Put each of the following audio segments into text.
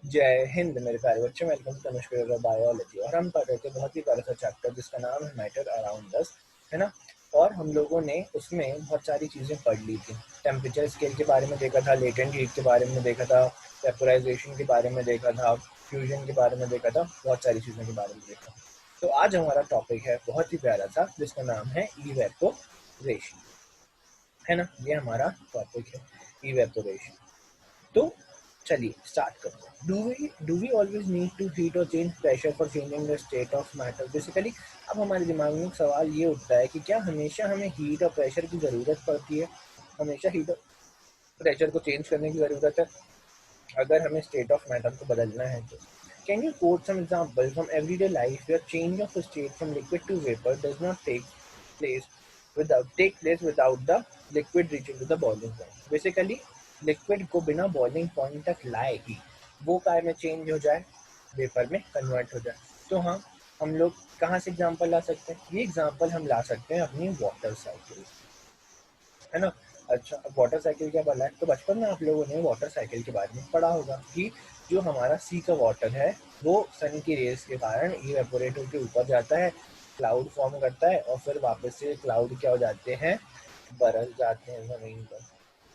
जय हिंद मेरे प्यारे बच्चों, वेलकम टू तनुष्क बायोलॉजी। और हम पढ़ रहे थे बहुत ही प्यारा सा चैप्टर जिसका नाम है मैटर अराउंड अस, है ना। और हम लोगों ने उसमें बहुत सारी चीज़ें पढ़ ली थी। टेम्परेचर स्केल के बारे में देखा था, लेटेंट हीट के बारे में देखा था, वेपोराइजेशन के बारे में देखा था, फ्यूजन के बारे में देखा था, बहुत सारी चीज़ों के बारे में देखा। तो आज हमारा टॉपिक है बहुत ही प्यारा सा जिसका नाम है इवेपोरेशन, है ना। ये हमारा टॉपिक है इवेपोरेशन। तो चलिए स्टार्ट करते हैं। Do we always need to heat और change pressure for changing the state of matter? Basically अब हमारे दिमाग में एक सवाल ये उठता है कि क्या हमेशा हमें हीट और प्रेशर की ज़रूरत पड़ती है? हमेशा हीट और प्रेशर को चेंज करने की ज़रूरत है अगर हमें स्टेट ऑफ मैटर को बदलना है तो? Can you quote some example from everyday life where change of state from liquid to vapour does not place take place without the liquid reaching to the boiling point? Basically liquid को बिना boiling point तक लाए ही वो काय में change हो जाए, vapour में कन्वर्ट हो जाए। तो हाँ, हम लोग कहाँ से एग्जांपल ला सकते हैं? ये एग्जांपल हम ला सकते हैं अपनी वाटर साइकिल, है ना। अच्छा, अब वाटर साइकिल क्या बोला है? तो बचपन में आप लोगों ने वाटर साइकिल के बारे में पढ़ा होगा कि जो हमारा सी का वाटर है वो सन की रेस के कारण इवेपोरेट होकर ऊपर जाता है, क्लाउड फॉर्म करता है और फिर वापस से क्लाउड क्या हो जाते हैं, बरस जाते हैं जमीन पर,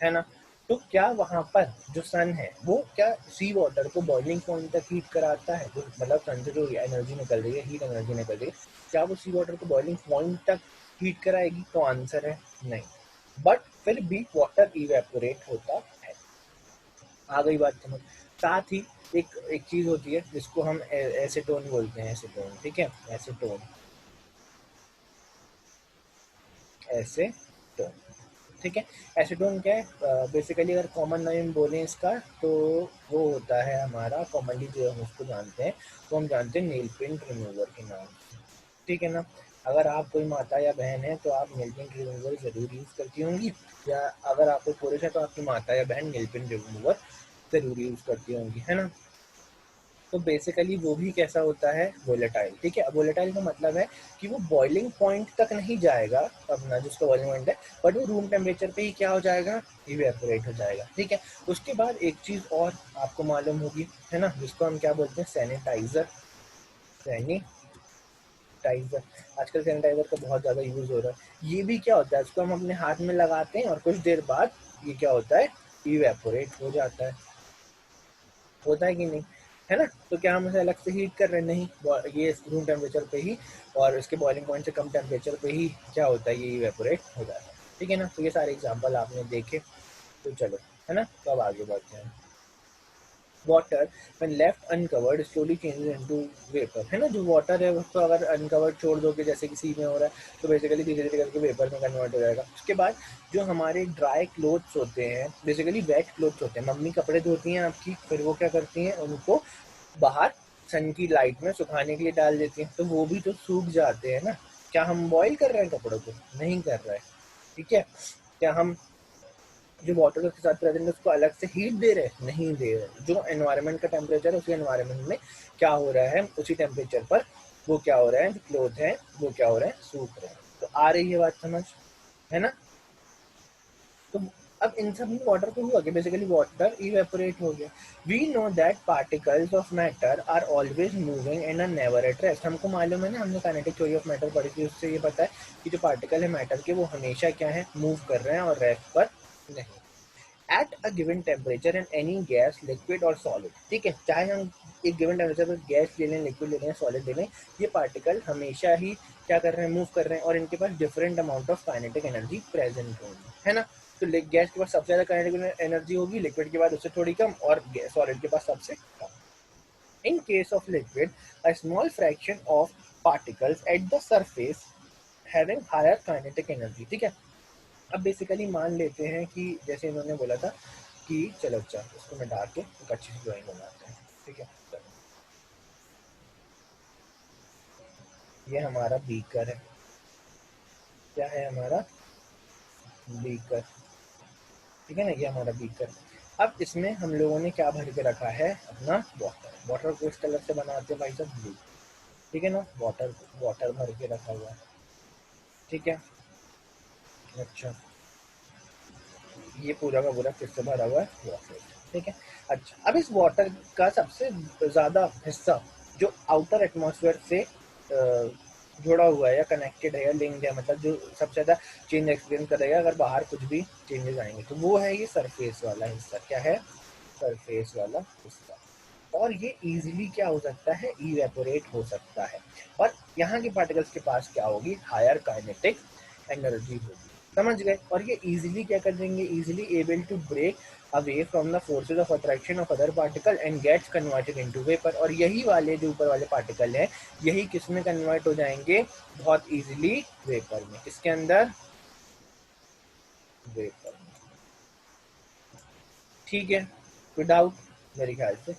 है ना। तो क्या वहां पर जो सन है वो क्या सी वाटर को बॉइलिंग पॉइंट तक हीट कराता है? जो मतलब सन से जो एनर्जी निकल रही है, हीट एनर्जी निकल रही है, क्या वो सी वाटर को बॉइलिंग पॉइंट तक हीट कराएगी? तो आंसर है नहीं। बट फिर भी वाटर इवेपोरेट होता है। आ गई बात समझ? साथ ही एक एक चीज होती है जिसको हम एसीटोन बोलते हैं। एसीटोन, ठीक है, एसीटोन, एसीटोन, ठीक है। एसीटोन क्या है? बेसिकली अगर कॉमन नेम बोलें इसका तो वो होता है हमारा, कॉमनली जो हम उसको जानते हैं तो हम जानते हैं नेल पेंट रिमूवर के नाम से, ठीक है ना। अगर आप कोई माता या बहन है तो आप नेल पेंट रिमूवर ज़रूर यूज़ करती होंगी, या अगर आप कोई पुरुष है तो आपकी माता या बहन नेल पेंट रिमूवर ज़रूर यूज़ करती होंगी, है ना। तो बेसिकली वो भी कैसा होता है? वोलेटाइल, ठीक है। अब वोलेटाइल का मतलब है कि वो बॉइलिंग पॉइंट तक नहीं जाएगा अपना जिसका बॉइलिंग पॉइंट है, बट वो रूम टेम्परेचर पे ही क्या हो जाएगा? इवेपोरेट हो जाएगा, ठीक है। उसके बाद एक चीज़ और आपको मालूम होगी, है ना, जिसको हम क्या बोलते हैं? सैनिटाइजर। सैनिटाइजर, आजकल सैनिटाइजर का बहुत ज़्यादा यूज़ हो रहा है। ये भी क्या होता है? इसको हम अपने हाथ में लगाते हैं और कुछ देर बाद ये क्या होता है? इवेपोरेट हो जाता है। होता है कि नहीं, है ना। तो क्या हम उसे अलग से हीट कर रहे हैं? नहीं, ये रूम टेम्परेचर पे ही और इसके बॉइलिंग पॉइंट से कम टेम्परेचर पे ही क्या होता है? ये इवेपोरेट हो जाता है, ठीक है ना। तो ये सारे एग्जांपल आपने देखे, तो चलो, है ना। तो अब आगे बढ़ते हैं। Water when left uncovered slowly changes into vapor, है ना। जो वाटर है उसको अगर अनकवर्ड छोड़ दोगे, जैसे कि सी में हो रहा है, तो बेसिकली धीरे धीरे करके वेपर में कन्वर्ट हो जाएगा। उसके बाद जो हमारे ड्राई क्लोथ्स होते हैं, बेसिकली वेट क्लोथ्स होते हैं, मम्मी कपड़े धोती हैं आपकी, फिर वो क्या करती हैं? उनको बाहर सन की लाइट में सुखाने के लिए डाल देती हैं, तो वो भी तो सूख जाते हैं ना। क्या हम बॉयल कर रहे हैं कपड़ों को? नहीं कर रहे हैं, ठीक है। क्या हम जो वाटर के साथ प्रेजेंट है उसको अलग से हीट दे रहे हैं? नहीं दे रहे। जो एनवायरनमेंट का टेम्परेचर है उसी एनवायरनमेंट में क्या हो रहा है? उसी टेम्परेचर पर वो क्या हो रहा है? जो क्लोथ है वो क्या हो रहे हैं? सूख रहे हैं। तो आ रही है बात समझ, है ना। तो अब इन सब में वाटर को हुआ कि बेसिकली वाटर इवेपोरेट हो गया। We know that particles of matter are always moving and are never at rest. हमको मालूम है ना, हमने काइनेटिक थ्योरी ऑफ मैटर पढ़ी थी, उससे ये पता है कि जो पार्टिकल है मैटर के वो हमेशा क्या है? मूव कर रहे हैं और रेस्ट पर नहीं। At a given temperature in any gas, liquid और सॉलिड, ठीक है, चाहे हम एक गिवन टेम्परेचर पर गैस ले लें, लिक्विड ले लें, सॉलिड ले लें, ये पार्टिकल हमेशा ही क्या कर रहे हैं? मूव कर रहे हैं, और इनके पास different amount of kinetic energy present होगी, है ना। तो गैस के पास सबसे ज़्यादा काइनेटिक एनर्जी होगी, लिक्विड के बाद उससे थोड़ी कम, और सॉलिड के पास सबसे कम। In case of liquid, a small fraction of particles at the surface having higher kinetic energy, ठीक है। अब बेसिकली मान लेते हैं कि जैसे इन्होंने बोला था कि चलो अच्छा इसको मैं डाल के एक अच्छी सी ड्राइंग बनाते हैं, ठीक है। चलो, ये हमारा बीकर है। क्या है हमारा? बीकर, ठीक है ना, ये हमारा बीकर। अब इसमें हम लोगों ने क्या भर के रखा है? अपना वाटर। वाटर को इस कलर से बनाते हैं भाई साहब, ब्लू, ठीक है ना। वाटर, वाटर भर के रखा हुआ है, ठीक है। अच्छा, ये पूरा का पूरा किससे भरा हुआ है? वाटर। ठीक है। अच्छा, अब इस वाटर का सबसे ज़्यादा हिस्सा जो आउटर एटमॉस्फेयर से जुड़ा हुआ है या कनेक्टेड है या लिंक्ड है, मतलब जो सबसे ज़्यादा चेंज एक्सपीरियंस करेगा अगर बाहर कुछ भी चेंजेस आएंगे, तो वो है ये सरफेस वाला हिस्सा। क्या है? सरफेस वाला हिस्सा। और ये इजीली क्या हो सकता है? इवेपोरेट हो सकता है। और यहाँ के पार्टिकल्स के पास क्या होगी? हायर काइनेटिक एनर्जी होगी। समझ गए? और ये इजीली क्या कर देंगे? Easily able to break away from the forces of attraction of other particle and gets converted into vapour. और यही वाले जो ऊपर वाले पार्टिकल हैं, यही किस में कन्वर्ट हो जाएंगे? बहुत इजीली वेपर में। किसके अंदर? वेपर में। ठीक है, कोई डाउट? मेरे ख्याल से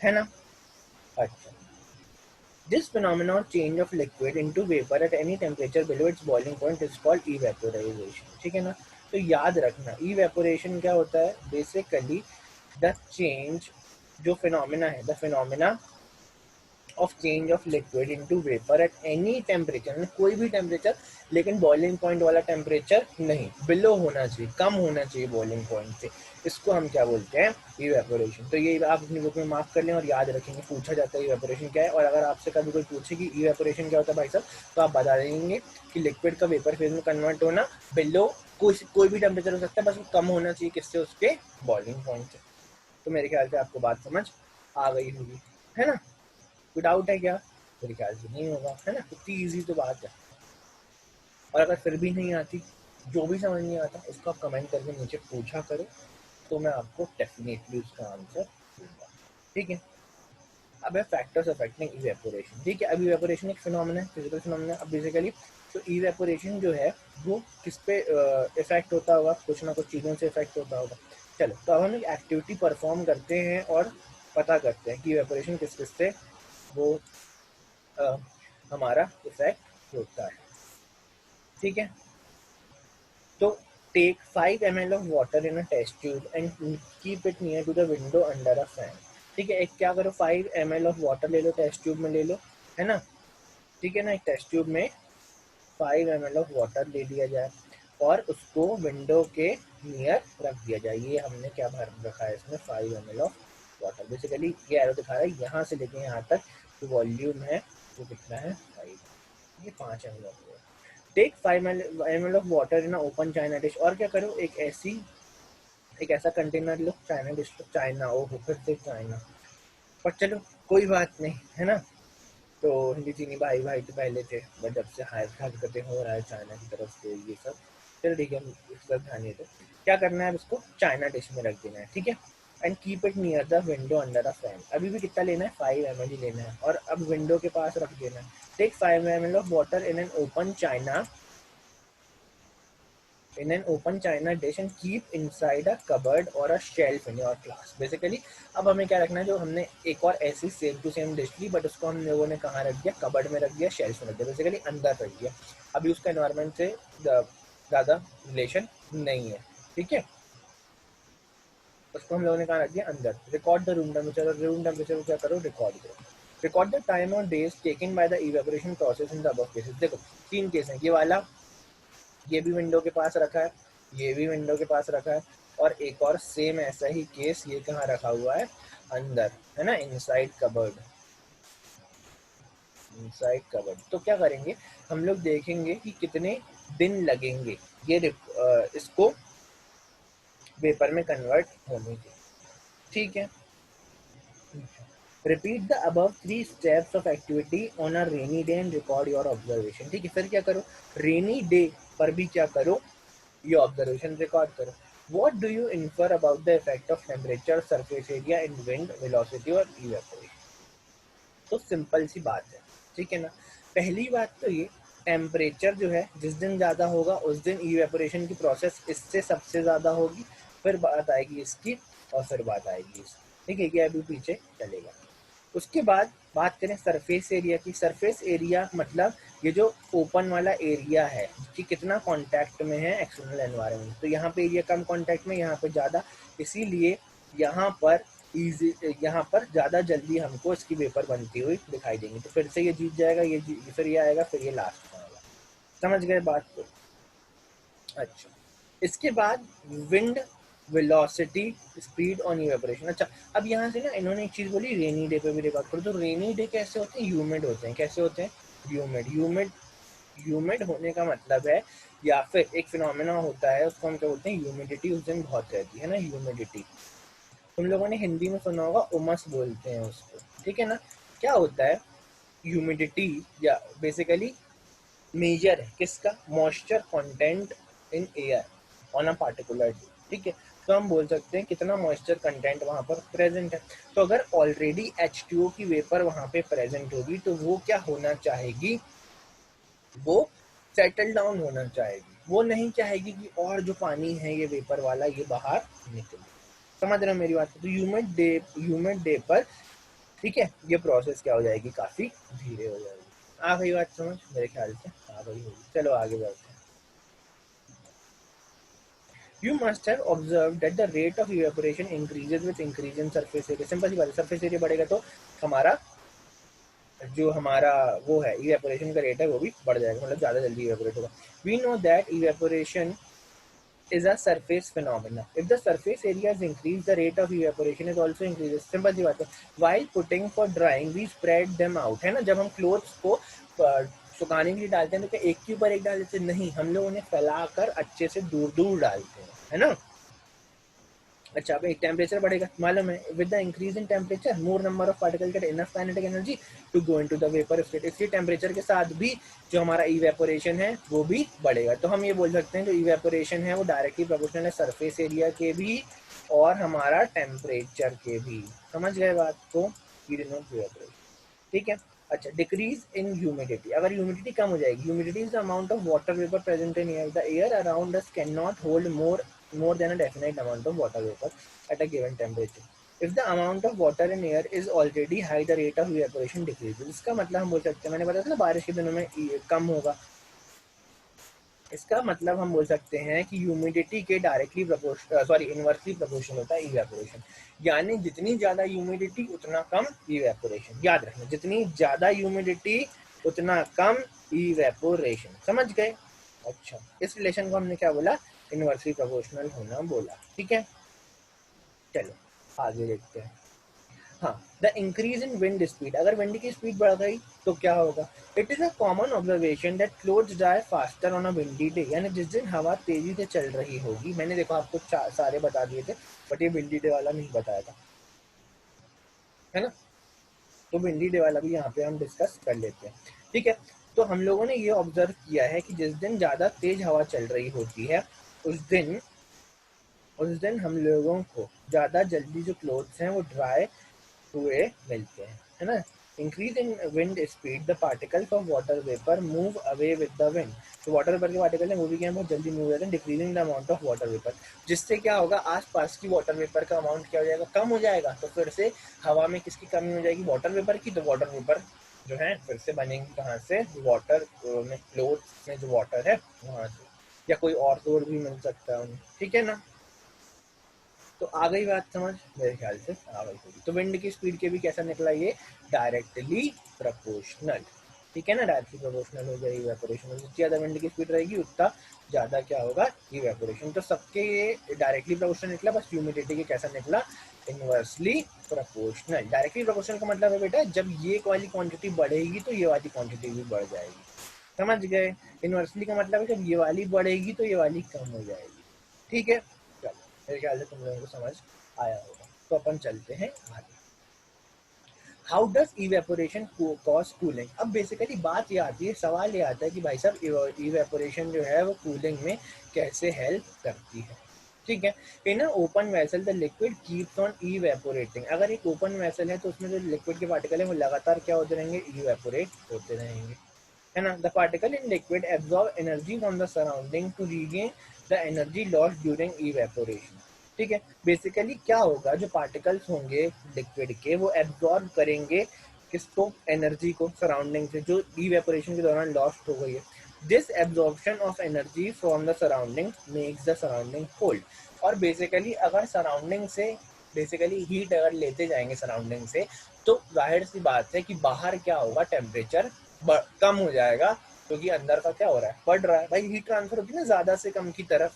है ना। अच्छा, this phenomenon change of liquid into vapor at any temperature below its boiling point is called evaporation। ठीक है ना। तो याद रखना evaporation क्या होता है? बेसिकली द चेंज, जो फिनोमिना है, the phenomena of change of liquid into vapour at any temperature, कोई भी टेम्परेचर, लेकिन बॉइलिंग पॉइंट वाला टेम्परेचर नहीं, बिलो होना चाहिए, कम होना चाहिए बॉइलिंग पॉइंट से। इसको हम क्या बोलते हैं? इवेपोरेशन। तो ये आप अपनी बुक में मार्क कर लें और याद रखेंगे, पूछा जाता है इवेपोरेशन क्या है। और अगर आपसे कभी कोई पूछे कि इवेपोरेशन क्या होता है भाई साहब, तो आप बता देंगे कि लिक्विड का वेपर फेज में कन्वर्ट होना, बिलो कोई भी टेम्परेचर हो सकता है, बस वो कम होना चाहिए किससे? उसके बॉइलिंग पॉइंट से। तो मेरे ख्याल से आपको बात समझ आ गई होगी, है ना। कोई डाउट है क्या? मेरे ख्याल से नहीं होगा, है ना। इतनी ईजी तो बात है। और अगर फिर भी नहीं आती, जो भी समझ नहीं आता, उसको आप कमेंट करके नीचे पूछा करो, तो मैं आपको डेफिनेटली उसका आंसर दूंगा। ठीक है। अब है फैक्टर्स अफेक्टिंग इवेपोरेशन। ठीक है, अब इवेपोरेशन एक फिनोमेना है, फिजिकल फिनोमेना। अब बेसिकली तो इवेपोरेशन जो है वो किस पे इफेक्ट होता होगा? कुछ ना कुछ चीज़ों से इफेक्ट होता होगा। चलो, तो अब हम एक एक्टिविटी परफॉर्म करते हैं और पता करते हैं कि इवेपोरेशन किस किस से वो हमारा इफेक्ट होता है। ठीक है। तो take 5 ml of water in a test tube and keep it near to the window under a fan. ठीक है, एक क्या करो, 5 ml ऑफ वाटर ले लो, टेस्ट ट्यूब में ले लो, है ना। ठीक है ना, एक टेस्ट ट्यूब में 5 ml ऑफ वाटर ले लिया जाए और उसको विंडो के नियर रख दिया जाए। ये हमने क्या भर रखा है इसमें? 5 ml ऑफ वाटर। बेसिकली ये एरो दिखा रहा है यहाँ से लेके यहाँ तक जो वॉल्यूम है वो कितना है? 5। ये 5 ml of water. Take 5 ml of water in open china dish. और क्या करो, एक ऐसा कंटेनर लो, चाइना डिश लो। चाइना, ओहो फिर से चाइना, पर चलो कोई बात नहीं, है ना। तो हिंदी चीनी भाई भाई तो पहले थे, बट जब से हायर हरकतें हो रहा है चाइना की तरफ से ये सब, चलो ठीक है, इस पर ध्यान नहीं दो। क्या करना है? अब इसको चाइना डिश में रख देना है। ठीक है। And keep it near the window under a fan. अभी भी कितना लेना है? 5 ml ही लेना है, और अब विंडो के पास रख देना है। Take 5 ml of water in an open china dish and keep inside a cupboard or a shelf in your class। Basically अब हमें क्या रखना है? जो हमने एक और ऐसी सेम टू सेम डिश ली, बट उसको हम लोगों ने कहाँ रख दिया? कबर्ड में रख दिया, शेल्फ में रख दिया, बेसिकली अंदर रख दिया। अभी उसका एनवायरनमेंट से ज़्यादा रिलेशन नहीं है। ठीक है, उसको हम लोगों ने कहाँ रख दिया? अंदर। Record the room temperature. Room temperature को क्या करो? रिकॉर्ड करो। रिकॉर्ड द टाइम और days taken by the evaporation process in the above cases. देखो 3 केस हैं, ये वाला, ये भी विंडो के पास रखा है, ये भी विंडो के पास रखा है, और एक और सेम ऐसा ही केस ये कहाँ रखा हुआ है? अंदर, है ना, इनसाइड कबर्ड। Inside cupboard. तो क्या करेंगे हम लोग? देखेंगे कि कितने दिन लगेंगे ये इसको वेपर में कन्वर्ट होने के। ठीक है। Repeat the above 3 steps of activity on a rainy day and record your observation. ठीक है, फिर क्या करो? रेनी डे पर भी क्या करो? ये ऑब्जर्वेशन रिकॉर्ड करो। What do you infer about the effect of temperature, surface area and wind velocity और evaporation? तो सिंपल सी बात है, ठीक है ना। पहली बात तो ये, टेम्परेचर जो है जिस दिन ज़्यादा होगा उस दिन इवेपोरेशन की प्रोसेस इससे सबसे ज़्यादा होगी, फिर बात आएगी इसकी, और फिर बात आएगी इसकी। ठीक है, ये अभी पीछे चलेगा। उसके बाद बात करें सरफेस एरिया की। सरफेस एरिया मतलब ये जो ओपन वाला एरिया है कि कितना कांटेक्ट में है एक्सटर्नल एनवायरनमेंट। तो यहाँ पे एरिया कम कांटेक्ट में, यहाँ पे ज़्यादा, इसीलिए यहाँ पर यहाँ पर ज़्यादा जल्दी हमको इसकी वेपर बनती हुई दिखाई देंगी। तो फिर से ये जीत जाएगा, फिर ये आएगा, फिर ये लास्ट में आएगा। समझ गए बात को? अच्छा, इसके बाद wind velocity speed on evaporation. अच्छा, अब यहाँ से ना इन्होंने एक चीज बोली, रेनी डे पे भी रिकॉर्ड करो। तो रेनी डे कैसे होते हैं? ह्यूमिड होते हैं। कैसे होते हैं? ह्यूमिड। ह्यूमिड होने का मतलब है, या फिर एक फिनोमेना होता है उसको हम क्या बोलते हैं? ह्यूमिडिटी उस दिन बहुत रहती है ना, ह्यूमिडिटी। तुम लोगों ने हिंदी में सुना होगा, उमस बोलते हैं उसको, ठीक है ना। क्या होता है ह्यूमिडिटी? या बेसिकली मेजर है किसका? Moisture content in air on a particular day, ठीक है। तो हम बोल सकते हैं कितना मॉइस्चर कंटेंट वहां पर प्रेजेंट है। तो अगर ऑलरेडी H2O की वेपर वहां पे प्रेजेंट होगी तो वो क्या होना चाहेगी? वो सेटल डाउन होना चाहेगी। वो नहीं चाहेगी कि और जो पानी है ये वेपर वाला ये बाहर निकले। समझ रहे हो मेरी बात? तो ह्यूमिड डे पर, ठीक है, ये प्रोसेस क्या हो जाएगी? काफी धीरे हो जाएगी। आ गई बात समझ? मेरे ख्याल से आ गई होगी। चलो आगे बढ़ते हैं। You must have observed that the rate of evaporation increases with increase in surface area. Simple सी बात है, सरफेस एरिया बढ़ेगा तो हमारा जो हमारा वो है इवेपोरेशन का रेट है वो भी बढ़ जाएगा, मतलब ज्यादा जल्दी इवेपोरेट होगा। We know that evaporation is a surface phenomena. If the surface area is increased, the rate of evaporation is also increases. Simple सी बात है। While putting for drying, we spread them out, है ना। जब हम clothes को सुखाने के लिए डालते हैं तो क्या एक के ऊपर एक डाल देते हैं? नहीं, हम लोग उन्हें फैलाकर अच्छे से दूर दूर डालते हैं, है ना। अच्छा, अब एक टेम्परेचर बढ़ेगा, मालूम है। With the increase in temperature more number of particle get enough kinetic energy to go into the vapour state. इसलिए टेम्परेचर के साथ भी जो हमारा इवेपोरेशन है वो भी बढ़ेगा। तो हम ये बोल सकते हैं जो इवेपोरेशन है वो डायरेक्टली प्रोपोर्शनल है सरफेस एरिया के भी और हमारा टेम्परेचर के भी। समझ गए बात को? इवेपोरेशन, ठीक है। अच्छा, डिक्रीज इन ह्यूमिडिटी। अगर ह्यूमिडिटी कम हो जाएगी, humidity is the amount of water vapour present in air. The air around us can not hold more than a definite amount of water vapor at a given temperature. If the amount of water in air is already high, the rate of evaporation decreases. इसका मतलब हम बोल सकते हैं, मैंने बताया था ना बारिश के दिनों में कम होगा। इसका मतलब हम बोल सकते हैं कि ह्यूमिडिटी के डायरेक्टली इनवर्सली प्रोपोर्शनल होता है इवेपोरेशन। यानी जितनी ज्यादा ह्यूमिडिटी उतना कम इवेपोरेशन। याद रखना, जितनी ज्यादा ह्यूमिडिटी उतना कम इवेपोरेशन। समझ गए? अच्छा, इस रिलेशन को हमने क्या बोला? इनवर्सली प्रोपोर्शनल होना बोला, ठीक है। चलो आगे देखते हैं। हाँ, the increase in wind speed. अगर विंड की स्पीड बढ़ गई तो क्या होगा? It is a common observation that clothes dry faster on a windy day. यानी जिस दिन हवा तेजी से चल रही होगी, मैंने देखो आपको सारे बता दिए थे, बट ये विंडी डे वाला नहीं बताया था, है ना। तो विंडी डे वाला भी यहाँ पे हम डिस्कस कर लेते हैं, ठीक है। तो हम लोगों ने ये ऑब्जर्व किया है कि जिस दिन ज्यादा तेज हवा चल रही होती है उस दिन हम लोगों को ज्यादा जल्दी जो क्लोथ्स हैं वो ड्राई हुए मिलते हैं, है ना। Increase in wind speed, the particles of water vapour move away with the wind. तो वाटर वेपर के पार्टिकल है वो भी क्या बहुत जल्दी मूव हो जाते हैं, decreasing the amount of water vapour. जिससे क्या होगा? आसपास की वाटर वेपर का अमाउंट क्या हो जाएगा? कम हो जाएगा। तो फिर से हवा में किसकी कमी हो जाएगी? वाटर वेपर की। तो वाटर वेपर जो है फिर से बनेंगी कहाँ से? वाटर में, क्लोथ में जो वाटर है वहां से, या कोई और सोर्स भी मिल सकता है उन्हें, ठीक है ना। तो आ गई बात समझ? मेरे ख्याल से आ गई होगी। तो विंड की स्पीड के भी कैसा निकला ये? डायरेक्टली प्रोपोर्शनल, ठीक है ना। डायरेक्टली प्रोपोर्शनल हो जाएगी इवेपोरेशन। जितनी ज्यादा विंड की स्पीड रहेगी उतना ज्यादा क्या होगा? इवेपोरेशन। तो सबके ये डायरेक्टली प्रोपोर्शनल निकला, बस ह्यूमिडिटी के कैसा निकला? Inversely proportional. डायरेक्टली प्रोपोर्शनल का मतलब है बेटा जब ये वाली क्वांटिटी बढ़ेगी तो ये वाली क्वांटिटी भी बढ़ जाएगी। समझ गए? इनवर्सली का मतलब है जब ये वाली बढ़ेगी तो ये वाली कम हो जाएगी, ठीक है। चलो, मेरे ख्याल से तुम लोगों को समझ आया होगा। तो अपन चलते हैं आगे। How does evaporation cause cooling? अब बेसिकली बात ये आती है, सवाल ये आता है कि भाई साहब इवेपोरेशन जो है वो कूलिंग में कैसे हेल्प करती है, ठीक है। In open vessel the liquid keeps on evaporating. अगर एक ओपन वेसल है तो उसमें जो लिक्विड के पार्टिकल है वो लगातार क्या होते रहेंगे? इवेपोरेट होते रहेंगे, है ना। The particle in liquid absorb energy from the surrounding to regain the energy lost during evaporation, ठीक है। बेसिकली क्या होगा? जो पार्टिकल्स होंगे लिक्विड के वो एब्जॉर्ब करेंगे किसको? एनर्जी को, सराउंडिंग से, जो इवेपोरेशन के दौरान लॉस्ट हो गई है। This absorption of energy from the surrounding makes the surrounding cold. और बेसिकली अगर सराउंडिंग से बेसिकली हीट अगर लेते जाएंगे सराउंडिंग से, तो जाहिर सी बात है कि बाहर क्या होगा? टेम्परेचर कम हो जाएगा, क्योंकि अंदर का क्या हो रहा है? बढ़ रहा है। भाई हीट ट्रांसफर होती है ना ज्यादा से कम की तरफ,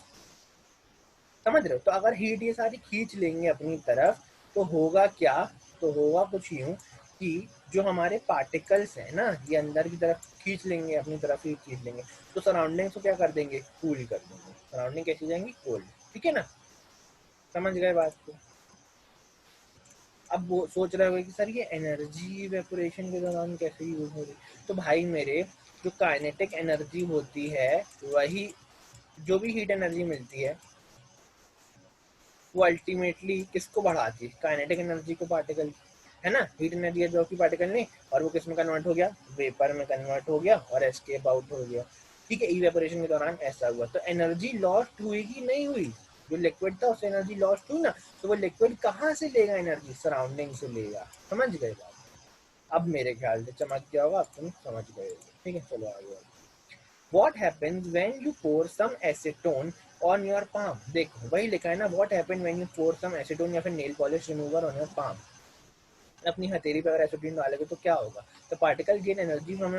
समझ रहे हो? तो अगर हीट ये सारी खींच लेंगे अपनी तरफ तो होगा क्या, तो होगा कुछ यूं कि जो हमारे पार्टिकल्स हैं ना ये अंदर की तरफ खींच लेंगे, अपनी तरफ ही खींच लेंगे, तो सराउंडिंग्स को क्या कर देंगे, कूल कर देंगे, सराउंडिंग कैसी जाएंगी, कोल्ड। ठीक है ना, समझ गए बात को? अब वो सोच रहे होंगे कि सर ये एनर्जी इवेपोरेशन के दौरान कैसे यूज हो रही, तो भाई मेरे जो काइनेटिक एनर्जी होती है वही, जो भी हीट एनर्जी मिलती है वो अल्टीमेटली किसको बढ़ाती है, काइनेटिक एनर्जी को, पार्टिकल, है ना, हीट एनर्जी है जो कि पार्टिकल ने, और वो किस में कन्वर्ट हो गया, वेपर में कन्वर्ट हो गया और एस्केप आउट हो गया। ठीक है, इवेपोरेशन के दौरान ऐसा हुआ, तो एनर्जी लॉस्ट हुई कि नहीं हुई, जो लिक्विड था उससे एनर्जी लॉस्ट हुई ना, तो वो लिक्विड कहाँ से लेगा एनर्जी, सराउंडिंग से लेगा। समझ गए बात? अब मेरे ख्याल से चमक गया होगा, अब तुम समझ गए होगे। ठीक है, चलो आगे। What happens when you pour some acetone on your palm? देखो वही लिखा है ना, what happens when you pour some acetone या फिर nail polish remover on your palm, अपनी हथेली पे अगर एसिटोन डालोगे तो क्या होगा, तो particle gain energy from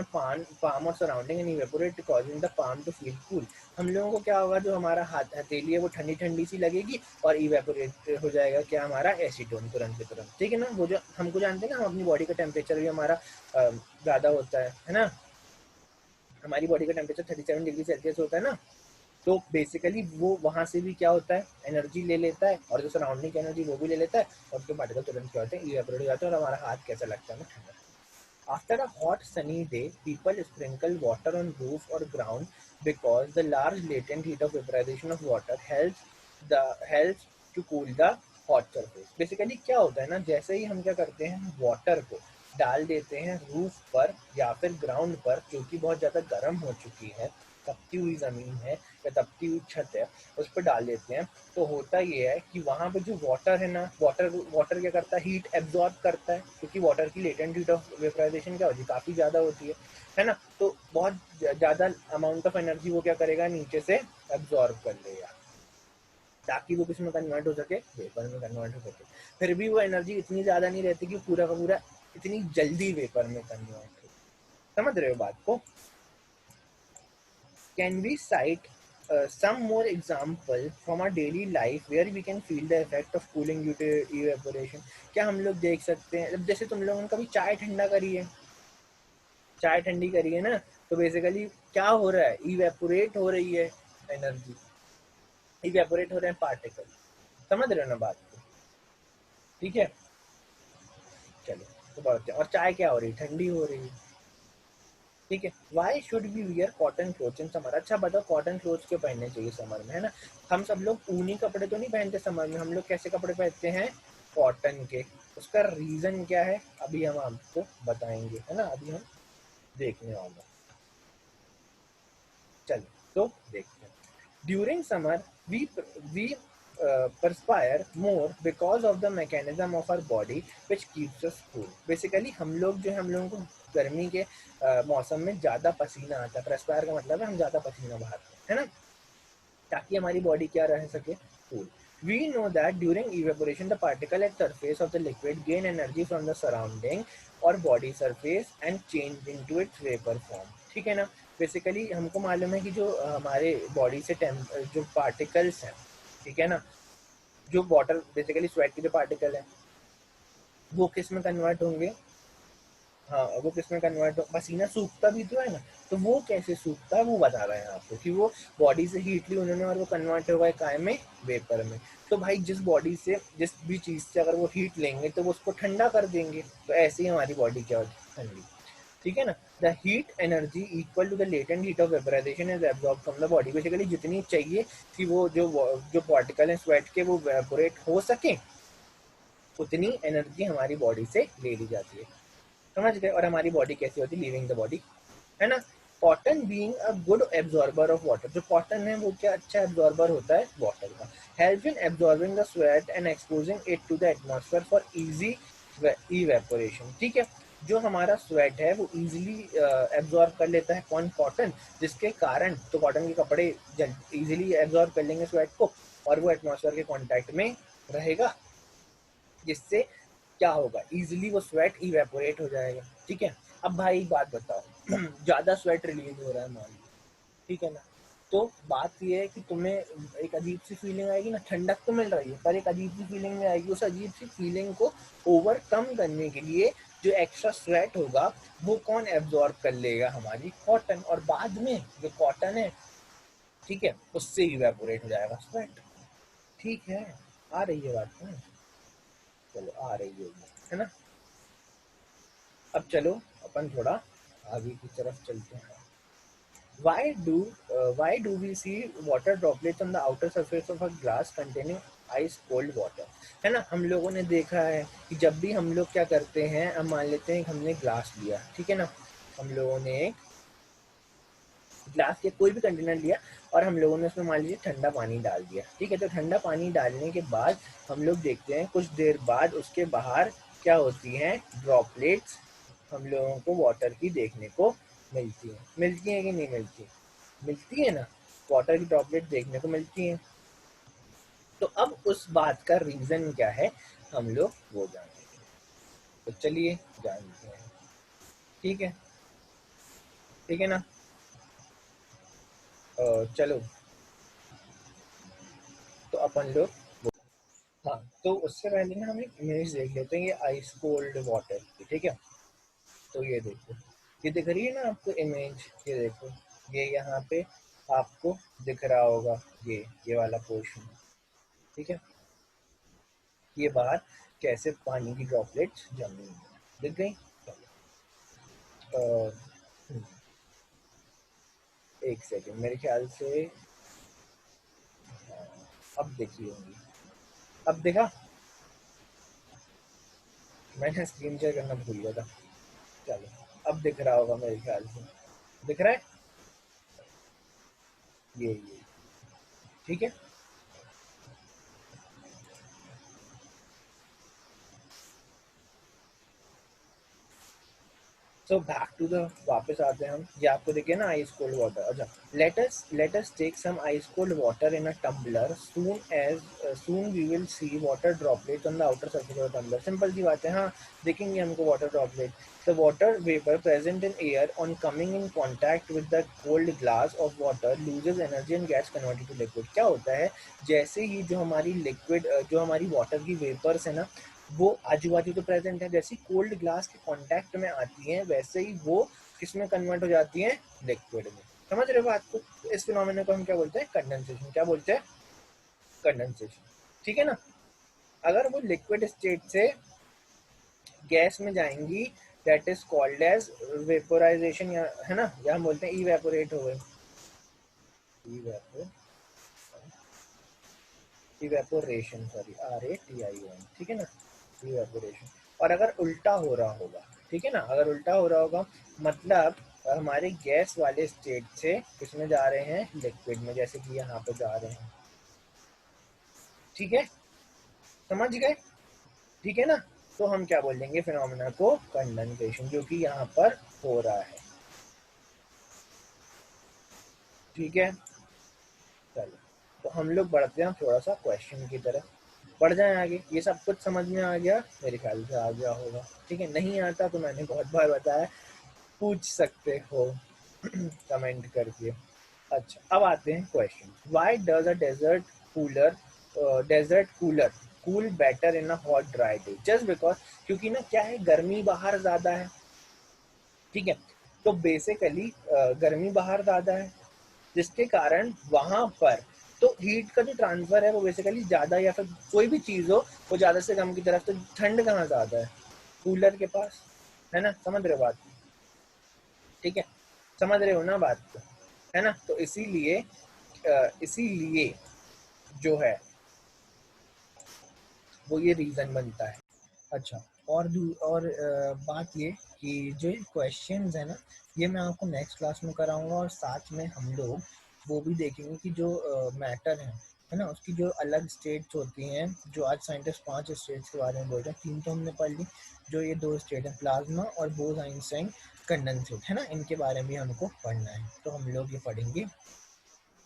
palm और surrounding and evaporate causing the palm to feel cool. हम लोगों को क्या होगा, जो हमारा हाथ हथेली है वो ठंडी ठंडी सी लगेगी और इवेपोरेट हो जाएगा क्या, हमारा एसिटोन तुरंत के तुरंत। ठीक है ना, वो जो हमको जानते हैं ना, हम अपनी बॉडी का टेम्परेचर भी हमारा ज़्यादा होता है ना, हमारी बॉडी का टेम्परेचर 37 डिग्री सेल्सियस होता है ना, तो बेसिकली वो वहाँ से भी क्या होता है, एनर्जी ले लेता है, और जो सराउंडिंग की एनर्जी वो भी ले लेता है, और जो पार्टिकल तुरंत क्या होते हैं, इवेपोरेट हो जाते हैं, और हमारा हाथ कैसा लगता है, ठंडा। After a hot sunny day, people sprinkle water on roof or ground because the large latent heat of vaporization of water helps to cool the hot surface. Basically क्या होता है ना, जैसे ही हम क्या करते हैं, वाटर को डाल देते हैं रूफ पर या फिर ग्राउंड पर जो कि बहुत ज़्यादा गर्म हो चुकी है, तपती हुई ज़मीन है या तपती हुई छत है, उस पर डाल देते हैं, तो होता ये है कि वहाँ पे जो वाटर है ना, वाटर वाटर क्या करता है, हीट एब्जॉर्ब करता है, क्योंकि वाटर की लेटेंट हीट ऑफ वेपराइजेशन क्या होती है, काफ़ी ज़्यादा होती है ना, तो बहुत ज़्यादा अमाउंट ऑफ एनर्जी वो क्या करेगा, नीचे से एब्जॉर्ब कर लेगा, ताकि वो किस में कन्वर्ट हो सके, वेपर में कन्वर्ट हो सके। फिर भी वो एनर्जी इतनी ज़्यादा नहीं रहती कि पूरा का पूरा इतनी जल्दी वेपर में कन्वर्ट हो। समझ रहे हो बात को? Can we cite some more example from our daily life where we can feel the effect of cooling due to evaporation? क्या हम लोग देख सकते हैं, अब जैसे तुम लोगों ने कभी चाय ठंडा करी है, चाय ठंडी करी है ना, तो बेसिकली क्या हो रहा है, इवेपोरेट हो रही है एनर्जी, इवेपोरेट हो रहे हैं पार्टिकल। समझ रहे हो ना बात को? ठीक है, चलो तो बढ़ते हैं, और चाय क्या हो रही है, ठंडी हो रही है। ठीक है, why should be wear cotton cloth in summer? अच्छा बताओ, कॉटन क्लोथ क्यों पहनने चाहिए समर में, है ना, हम सब लोग ऊनी कपड़े तो नहीं पहनते समर में, हम लोग कैसे कपड़े पहनते हैं, कॉटन के। उसका रीजन क्या है अभी हम आपको बताएंगे, है ना, अभी हम देखने वाले हैं। चलो तो देखते हैं। During summer we perspire more because of the mechanism of our body which keeps us cool. Basically हम लोग जो है, हम लोगों को गर्मी के मौसम में ज़्यादा पसीना आता है, परस्पायर का मतलब है हम ज़्यादा पसीना बहाते हैं, है ना, ताकि हमारी बॉडी क्या रह सके, cool. We know that during evaporation the particle at surface of the liquid gain energy from the surrounding और body surface and change into its vapor form। ठीक है ना, बेसिकली हमको मालूम है कि जो हमारे बॉडी से जो पार्टिकल्स हैं, ठीक है ना, जो वाटर बेसिकली स्वेट के जो पार्टिकल है वो किस में कन्वर्ट होंगे, हाँ वो किस में कन्वर्ट हो, पसीना सूखता भी तो है ना, तो वो कैसे सूखता है वो बता रहे हैं आपको, कि वो बॉडी से हीट ली उन्होंने और वो कन्वर्ट हो गए काय में, वेपर में। तो भाई जिस बॉडी से, जिस भी चीज़ से अगर वो हीट लेंगे तो वो उसको ठंडा कर देंगे, तो ऐसे ही हमारी बॉडी क्या होती है, ठंडी। ठीक है ना, the heat energy equal to the latent heat of vaporisation is absorb from the body. Basically जितनी चाहिए कि वो जो पार्टिकल है स्वेट के वो वेपोरेट हो सके, उतनी एनर्जी हमारी बॉडी से ले ली जाती है। समझ गए? और हमारी बॉडी कैसी होती है, लिविंग द बॉडी, है ना। Cotton being a good absorber of water, जो कॉटन है वो क्या अच्छा एब्जॉर्बर होता है वाटर का, help in absorbing the sweat and exposing it to the atmosphere for easy evaporation. ठीक है, जो हमारा स्वेट है वो इजीली एब्जॉर्ब कर लेता है, कौन, कॉटन, जिसके कारण तो कॉटन के कपड़े इजीली एब्जॉर्ब कर लेंगे स्वेट को, और वो एटमॉस्फेयर के कांटेक्ट में रहेगा, जिससे क्या होगा, इजीली वो स्वेट इवेपोरेट हो जाएगा। ठीक है, अब भाई बात बताओ, ज़्यादा स्वेट रिलीज हो रहा है मान लो, ठीक है ना, तो बात ये है कि तुम्हें एक अजीब सी फीलिंग आएगी ना, ठंडक तो मिल रही है पर एक अजीब सी फीलिंग में आएगी। उस अजीब सी फीलिंग को ओवरकम करने के लिए जो एक्स्ट्रा स्वेट होगा वो कौन एब्जॉर्ब कर लेगा? हमारी कॉटन। और बाद में जो कॉटन है, ठीक है, उससे इवेपोरेट हो जाएगा स्वेट। ठीक है, आ रही है बात ना? चलो आ रही है ना? अब चलो अपन थोड़ा आगे की तरफ चलते हैं। Why do we see water droplets on the outer surface of a glass containing ice cold water? है ना, हम लोगों ने देखा है कि जब भी हम लोग क्या करते हैं, अब मान लेते हैं कि हमने ग्लास लिया, ठीक है ना, हम लोगों ने एक ग्लास या कोई भी कंटेनर लिया और हम लोगों ने उसमें मान लीजिए ठंडा पानी डाल दिया, ठीक है। तो ठंडा पानी डालने के बाद हम लोग देखते हैं कुछ देर बाद उसके बाहर क्या होती हैं, ड्रॉपलेट्स हम लोगों को वाटर की देखने को मिलती हैं कि नहीं मिलती? मिलती है ना, वाटर की ड्रॉपलेट देखने को मिलती हैं। तो अब उस बात का रीजन क्या है हम लोग वो जानेंगे। तो चलिए जानते हैं, ठीक है, ठीक है ना। चलो तो अपन लोग, हाँ, तो उससे पहले ना हम एक इमेज देख लेते हैं, ये आइस कोल्ड वाटर की, ठीक है। तो ये देखो, ये दिख रही है ना आपको इमेज, ये देखो, ये यहाँ पे आपको दिख रहा होगा, ये वाला पोर्शन, ठीक है। ये बाहर कैसे पानी की ड्रॉपलेट्स जमी हुई है, दिख गई? अ, एक सेकेंड, मेरे ख्याल से अब देखी होंगी। अब देखा, मैंने स्क्रीन शेयर करना भूल गया था। चलो अब दिख रहा होगा मेरे ख्याल से, दिख रहा है ये, ठीक है। सो बैक टू द, वापस आते हैं हम, ये आपको देखिए ना आइस कोल्ड वाटर। अच्छा, let us take some ice cold water in a tumbler, soon we will see water droplet on the outer surface of tumbler. Simple सी बात है, हाँ देखेंगे हमको water droplet. The water vapour present in air on coming in contact with the cold glass of water loses energy and gas converted to liquid. क्या होता है, जैसे ही जो हमारी लिक्विड, जो हमारी वाटर की वेपर्स है ना, वो आजू बाजू तो प्रेजेंट है, जैसे कोल्ड ग्लास के कांटेक्ट में आती हैं वैसे ही वो किसमें कन्वर्ट हो जाती हैं, लिक्विड में। समझ रहे हो बात को? इस फिनोमेना को हम क्या बोलते हैं, कंडेंसेशन। क्या बोलते हैं, कंडेंसेशन, ठीक है ना। अगर वो लिक्विड स्टेट से गैस में जाएंगी, that is called as vaporisation, या है ना, या हम बोलते हैं इवेपोरेट हो गए, इवेपोरेशन, सॉरी, RATION, ठीक है ना, इवेपोरेशन। और अगर उल्टा हो रहा होगा, ठीक है ना, अगर उल्टा हो रहा होगा मतलब हमारे गैस वाले स्टेट से किसमें जा रहे हैं, लिक्विड में, जैसे कि यहाँ पे जा रहे हैं, ठीक है, समझ गए, ठीक है ना। तो हम क्या बोलेंगे फिनोमेना को, कंडेंसेशन, जो कि यहाँ पर हो रहा है, ठीक है। चलो तो हम लोग बढ़ते हैं थोड़ा सा क्वेश्चन की तरफ, बढ़ जाए आगे। ये सब कुछ समझ में आ गया मेरे ख्याल से, आ गया होगा, ठीक है। नहीं आता तो मैंने बहुत बार बताया, पूछ सकते हो कमेंट करके। अच्छा, अब आते हैं question. Why does a desert cooler cool better in a hot dry day? Just because, क्योंकि ना क्या है, गर्मी बाहर ज्यादा है, ठीक है। तो बेसिकली गर्मी बाहर ज्यादा है, जिसके कारण वहां पर तो हीट का जो ट्रांसफर है वो बेसिकली ज्यादा, या फिर कोई भी चीज हो वो ज्यादा से कम की तरफ, तो ठंड कहाँ ज्यादा है, कूलर के पास, है ना। समझ रहे हो बात, ठीक है, समझ रहे हो ना बात को, है ना। तो इसीलिए जो है वो ये रीजन बनता है। अच्छा, बात ये कि जो क्वेश्चंस है ना, ये मैं आपको नेक्स्ट क्लास में कराऊंगा, और साथ में हम लोग वो भी देखेंगे कि जो मैटर है ना, उसकी जो अलग स्टेट्स होती हैं, जो आज साइंटिस्ट 5 स्टेट्स के बारे में बोल रहे हैं, 3 तो हमने पढ़ ली, जो ये 2 स्टेट हैं, प्लाज्मा और बोस-आइंस्टाइन कंडेंसेट, है ना, इनके बारे में हमको पढ़ना है। तो हम लोग ये पढ़ेंगे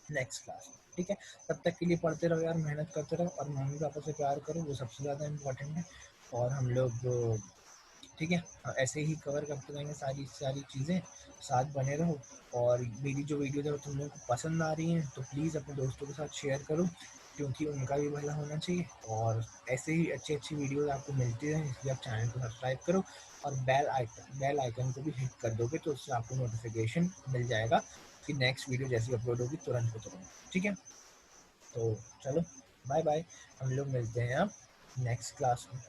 नेक्स्ट क्लास में, ठीक है। तब तक के लिए पढ़ते रहो यार, मेहनत करते रहो, और मम्मी पापा से प्यार करो, वो सबसे ज़्यादा इम्पोर्टेंट है। और हम लोग ठीक है, ऐसे ही कवर करते रहेंगे सारी सारी चीज़ें, साथ बने रहो। और मेरी जो वीडियोज़ है तुम लोगों को पसंद आ रही हैं तो प्लीज़ अपने दोस्तों के साथ शेयर करो, क्योंकि उनका भी भला होना चाहिए। और ऐसे ही अच्छी अच्छी वीडियोज़ आपको मिलती रहें, इसलिए आप चैनल को सब्सक्राइब करो और बेल आइकन को भी हिट कर दोगे तो उससे आपको नोटिफिकेशन मिल जाएगा कि नेक्स्ट वीडियो जैसी अपलोड होगी तुरंत को तुरंत। ठीक है, तो चलो बाय बाय, हम लोग मिलते हैं अब नेक्स्ट क्लास में।